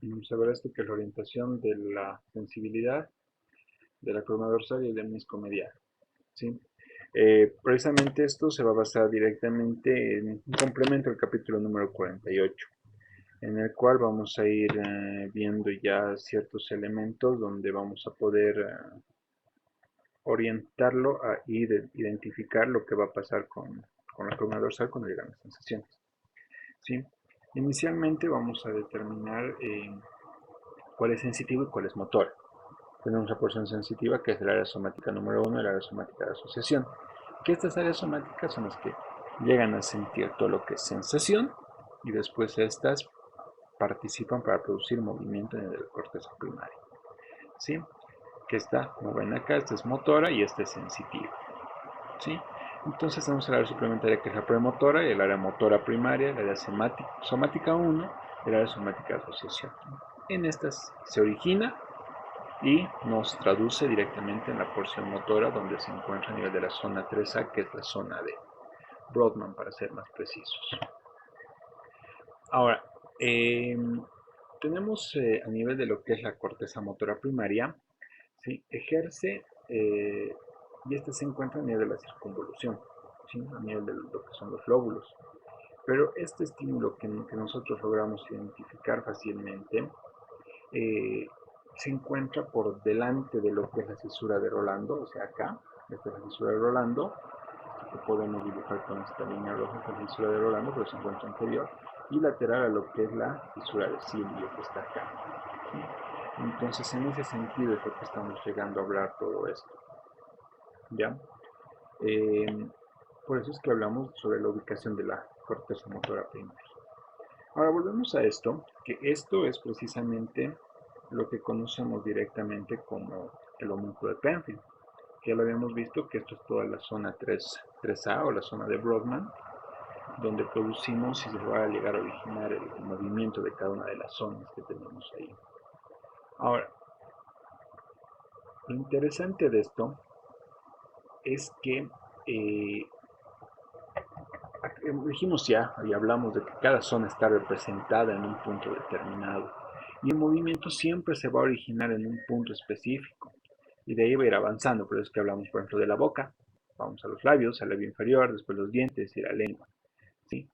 Vamos a ver esto que es la orientación de la sensibilidad de la columna dorsal y del menisco medial. ¿Sí? Precisamente esto se va a basar directamente en un complemento del capítulo número 48, en el cual vamos a ir viendo ya ciertos elementos donde vamos a poder orientarlo a identificar lo que va a pasar con la columna dorsal cuando llegan las sensaciones. ¿Sí? Inicialmente vamos a determinar cuál es sensitivo y cuál es motor. Tenemos la porción sensitiva, que es el área somática número 1, el área somática de asociación. Que estas áreas somáticas son las que llegan a sentir todo lo que es sensación y después estas participan para producir movimiento en el corteza primaria. ¿Sí? Que esta, como ven acá, esta es motora y esta es sensitiva. ¿Sí? Entonces tenemos el área suplementaria que es la premotora, y el área motora primaria, el área somática 1, el área somática de asociación. En estas se origina y nos traduce directamente en la porción motora, donde se encuentra a nivel de la zona 3A, que es la zona de Brodmann, para ser más precisos. Ahora, tenemos a nivel de lo que es la corteza motora primaria, ¿sí? Ejerce, y este se encuentra a nivel de la circunvolución, ¿sí? A nivel de lo que son los lóbulos. Pero este estímulo que nosotros logramos identificar fácilmente eh, se encuentra por delante de lo que es la cisura de Rolando, o sea acá, esta es la cisura de Rolando, que podemos dibujar con esta línea roja, esta es la fisura de Rolando, pero se encuentra anterior, y lateral a lo que es la fisura de Silvio, que está acá. ¿Sí? Entonces, en ese sentido es lo que estamos llegando a hablar todo esto. ¿Ya? Eh, por eso es que hablamos sobre la ubicación de la corteza motora primaria. Ahora volvemos a esto, que esto es precisamente lo que conocemos directamente como el homúnculo de Penfield, que ya lo habíamos visto que esto es toda la zona 3A o la zona de Brodmann, donde producimos y se va a llegar a originar el movimiento de cada una de las zonas que tenemos ahí. Ahora, lo interesante de esto es que dijimos ya y hablamos de que cada zona está representada en un punto determinado y el movimiento siempre se va a originar en un punto específico y de ahí va a ir avanzando. Por eso es que hablamos, por ejemplo, de la boca, vamos a los labios, al labio inferior, después los dientes y la lengua, ¿sí?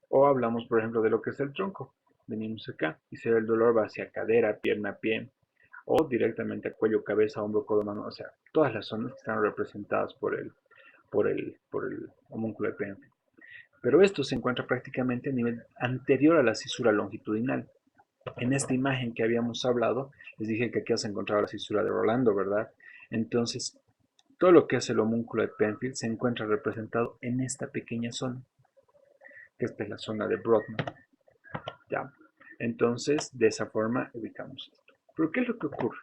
O hablamos, por ejemplo, de lo que es el tronco. Venimos acá y se ve el dolor va hacia cadera, pierna, pie, o directamente a cuello, cabeza, hombro, codo, mano. O sea, todas las zonas que están representadas por el homúnculo de Penfield. Pero esto se encuentra prácticamente a nivel anterior a la cisura longitudinal. En esta imagen que habíamos hablado, les dije que aquí se encontraba la cisura de Rolando, ¿verdad? Entonces, todo lo que es el homúnculo de Penfield se encuentra representado en esta pequeña zona, que esta es la zona de Brodmann. ¿Ya? Entonces, de esa forma ubicamos esto. Pero ¿qué es lo que ocurre?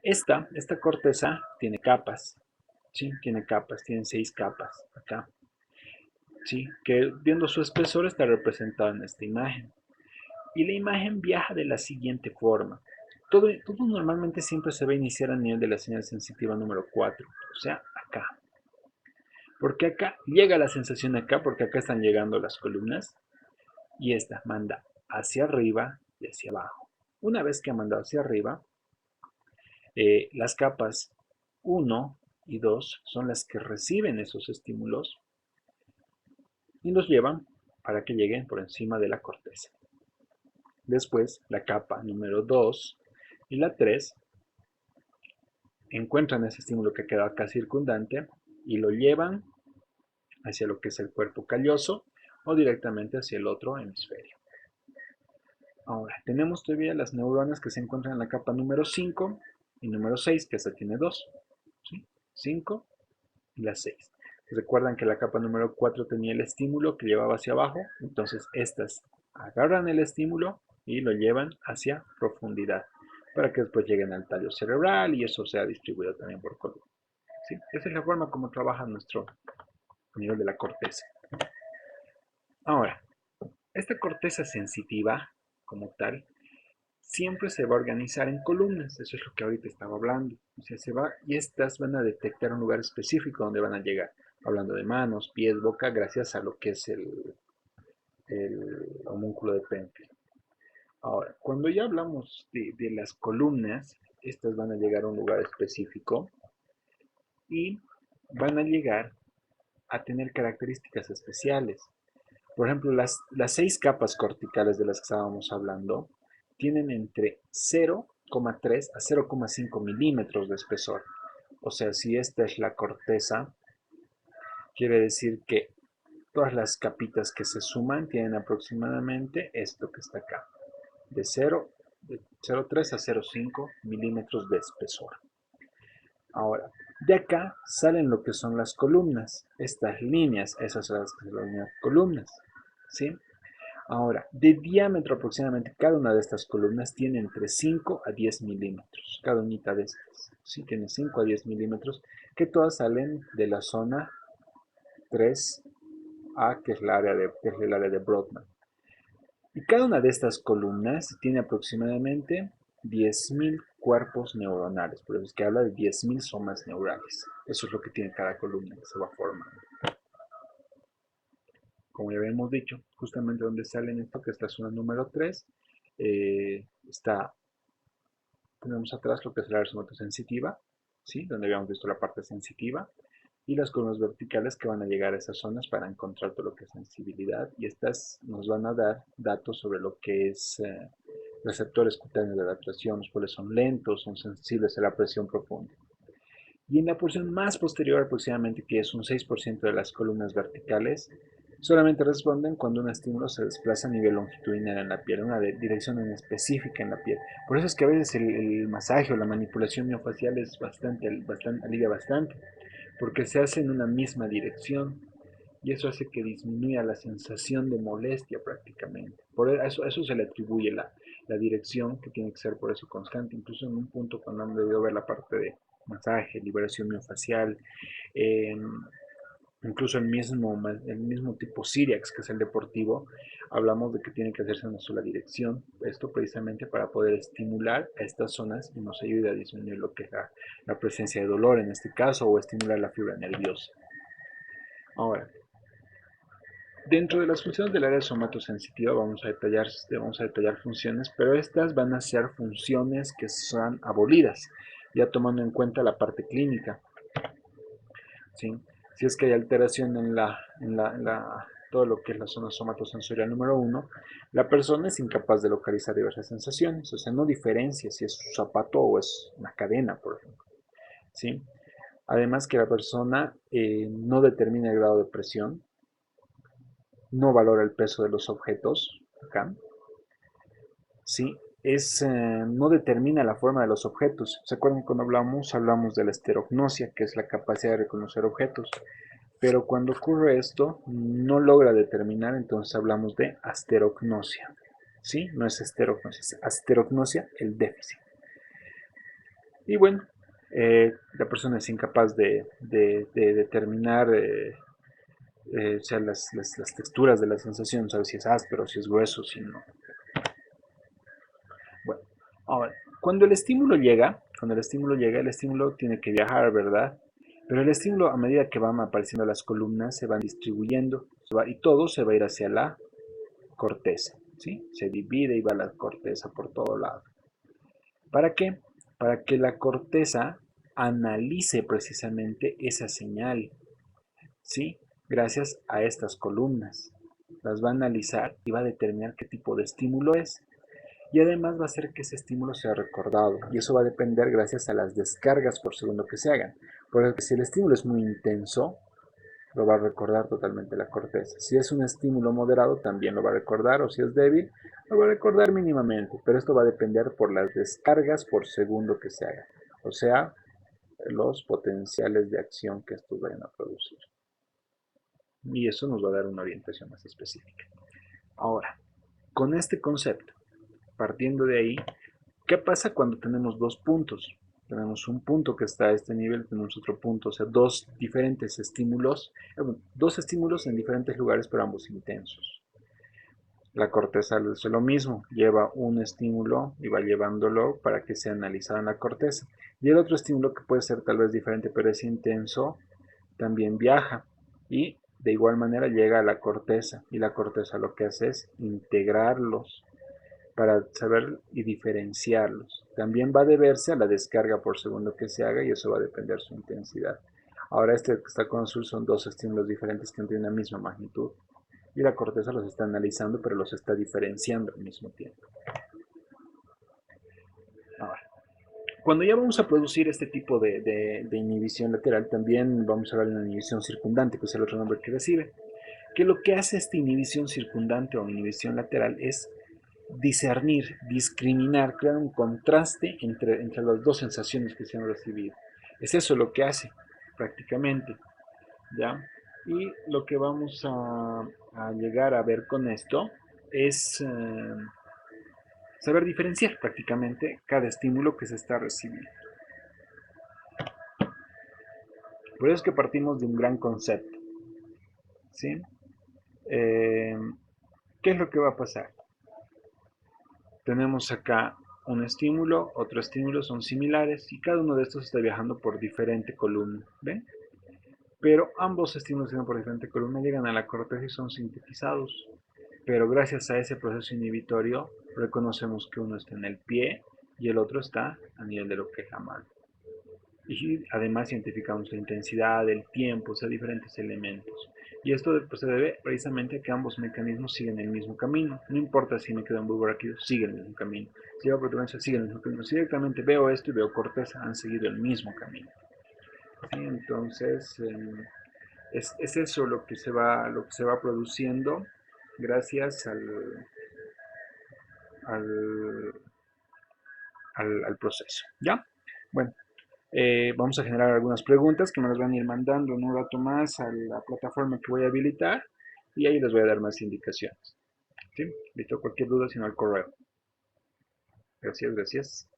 Esta corteza tiene capas, ¿sí? Tiene capas, tiene 6 capas acá, ¿sí? Que viendo su espesor está representado en esta imagen. Y la imagen viaja de la siguiente forma. Todo normalmente siempre se va a iniciar a nivel de la señal sensitiva número 4, o sea, acá. Porque acá llega la sensación acá, porque acá están llegando las columnas, y esta manda hacia arriba y hacia abajo. Una vez que ha mandado hacia arriba, las capas 1 y 2 son las que reciben esos estímulos y los llevan para que lleguen por encima de la corteza. Después, la capa número 2 y la 3 encuentran ese estímulo que queda acá circundante y lo llevan hacia lo que es el cuerpo calloso o directamente hacia el otro hemisferio. Ahora, tenemos todavía las neuronas que se encuentran en la capa número 5 y número 6, que esta tiene 2. ¿Sí? 5 y la 6. Recuerdan que la capa número 4 tenía el estímulo que llevaba hacia abajo, entonces estas agarran el estímulo y lo llevan hacia profundidad para que después lleguen al tallo cerebral y eso sea distribuido también por columna. ¿Sí? Esa es la forma como trabaja nuestro nivel de la corteza. Ahora, esta corteza sensitiva, como tal, siempre se va a organizar en columnas, eso es lo que ahorita estaba hablando. O sea, se va y estas van a detectar un lugar específico donde van a llegar, hablando de manos, pies, boca, gracias a lo que es el homúnculo de Penfield. Ahora, cuando ya hablamos de las columnas, estas van a llegar a un lugar específico y van a llegar a tener características especiales. Por ejemplo, las 6 capas corticales de las que estábamos hablando tienen entre 0,3 a 0,5 milímetros de espesor. O sea, si esta es la corteza, quiere decir que todas las capitas que se suman tienen aproximadamente esto que está acá, de 0,3 a 0,5 milímetros de espesor. Ahora, de acá salen lo que son las columnas, estas líneas, esas son las que se llaman columnas, ¿sí? Ahora, de diámetro aproximadamente cada una de estas columnas tiene entre 5 a 10 milímetros, cada unidad de estas, ¿sí? Tiene 5 a 10 milímetros, que todas salen de la zona 3A, que es el área de Brodmann. Y cada una de estas columnas tiene aproximadamente 10.000 cuerpos neuronales, por eso es que habla de 10.000 somas neurales. Eso es lo que tiene cada columna que se va formando. Como ya habíamos dicho, justamente donde salen esto, que es la zona número 3, tenemos atrás lo que es la área somatosensitiva, ¿sí? Donde habíamos visto la parte sensitiva, y las columnas verticales que van a llegar a esas zonas para encontrar todo lo que es sensibilidad, y estas nos van a dar datos sobre lo que es receptores cutáneos de adaptación, los cuales son lentos, son sensibles a la presión profunda. Y en la porción más posterior, aproximadamente, que es un 6% de las columnas verticales, solamente responden cuando un estímulo se desplaza a nivel longitudinal en la piel, una dirección en específica en la piel. Por eso es que a veces el masaje o la manipulación miofacial es alivia bastante, porque se hace en una misma dirección y eso hace que disminuya la sensación de molestia prácticamente. Por eso se le atribuye la dirección, que tiene que ser por eso constante. Incluso en un punto cuando han debido ver la parte de masaje, liberación miofacial, eh, incluso el mismo tipo Siriax, que es el deportivo, hablamos de que tiene que hacerse en una sola dirección. Esto precisamente para poder estimular a estas zonas y nos ayuda a disminuir lo que es la presencia de dolor en este caso, o estimular la fibra nerviosa. Ahora, dentro de las funciones del área somatosensitiva vamos a detallar funciones, pero estas van a ser funciones que son abolidas, ya tomando en cuenta la parte clínica, ¿sí? Si es que hay alteración en todo lo que es la zona somatosensorial número 1, la persona es incapaz de localizar diversas sensaciones, o sea, no diferencia si es un zapato o es una cadena, por ejemplo, ¿sí? Además que la persona no determina el grado de presión, no valora el peso de los objetos, acá, ¿sí? No determina la forma de los objetos. ¿Se acuerdan que cuando hablamos de la esterognosia, que es la capacidad de reconocer objetos? Pero cuando ocurre esto, no logra determinar, entonces hablamos de asterognosia. ¿Sí? No es esterognosia, es asterognosia, el déficit. Y bueno, la persona es incapaz de determinar o sea, las texturas de la sensación, sabe si es áspero, si es grueso, si no. Bueno, ahora, cuando el estímulo llega, el estímulo tiene que viajar, ¿verdad? Pero el estímulo, a medida que van apareciendo las columnas, se van distribuyendo y todo se va a ir hacia la corteza, ¿sí? Se divide y va la corteza por todo lado. ¿Para qué? Para que la corteza analice precisamente esa señal, ¿sí? Gracias a estas columnas. Las va a analizar y va a determinar qué tipo de estímulo es. Y además va a hacer que ese estímulo sea recordado. Y eso va a depender gracias a las descargas por segundo que se hagan. Porque si el estímulo es muy intenso, lo va a recordar totalmente la corteza. Si es un estímulo moderado, también lo va a recordar. O si es débil, lo va a recordar mínimamente. Pero esto va a depender por las descargas por segundo que se hagan. O sea, los potenciales de acción que estos vayan a producir. Y eso nos va a dar una orientación más específica. Ahora, con este concepto, partiendo de ahí, ¿qué pasa cuando tenemos dos puntos? Tenemos un punto que está a este nivel, tenemos otro punto, o sea, dos diferentes estímulos, dos estímulos en diferentes lugares, pero ambos intensos. La corteza es lo mismo, lleva un estímulo y va llevándolo para que sea analizado en la corteza. Y el otro estímulo, que puede ser tal vez diferente, pero es intenso, también viaja y de igual manera llega a la corteza, y la corteza lo que hace es integrarlos, para saber y diferenciarlos. También va a deberse a la descarga por segundo que se haga y eso va a depender de su intensidad. Ahora este que está con azul son dos estímulos diferentes que no tienen la misma magnitud y la corteza los está analizando pero los está diferenciando al mismo tiempo. Ahora, cuando ya vamos a producir este tipo de inhibición lateral, también vamos a hablar de una inhibición circundante, que es el otro nombre que recibe. Que lo que hace esta inhibición circundante o inhibición lateral es discernir, discriminar, crear un contraste entre las dos sensaciones que se han recibido. Es eso lo que hace prácticamente, ¿ya? Y lo que vamos a llegar a ver con esto es saber diferenciar prácticamente cada estímulo que se está recibiendo. Por eso es que partimos de un gran concepto, ¿sí? Eh, ¿Qué es lo que va a pasar? Tenemos acá un estímulo, otro estímulo, son similares y cada uno de estos está viajando por diferente columna, ¿ven? Pero ambos estímulos que van por diferente columna llegan a la corteza y son sintetizados. Pero gracias a ese proceso inhibitorio reconocemos que uno está en el pie y el otro está a nivel de lo que es la mano. Y además identificamos la intensidad, el tiempo, o sea, diferentes elementos. Y esto pues, se debe precisamente a que ambos mecanismos siguen el mismo camino. No importa si me quedo en bulbo raquídeo, sigue el mismo camino. Si veo protuberancia, sigue el mismo camino. Si directamente veo esto y veo corteza, han seguido el mismo camino. ¿Sí? Entonces, es eso lo que se va produciendo gracias al, al proceso. ¿Ya? Bueno, vamos a generar algunas preguntas que me las van a ir mandando en un rato más a la plataforma que voy a habilitar y ahí les voy a dar más indicaciones. ¿Sí? Listo, cualquier duda, sino al correo. Gracias, gracias.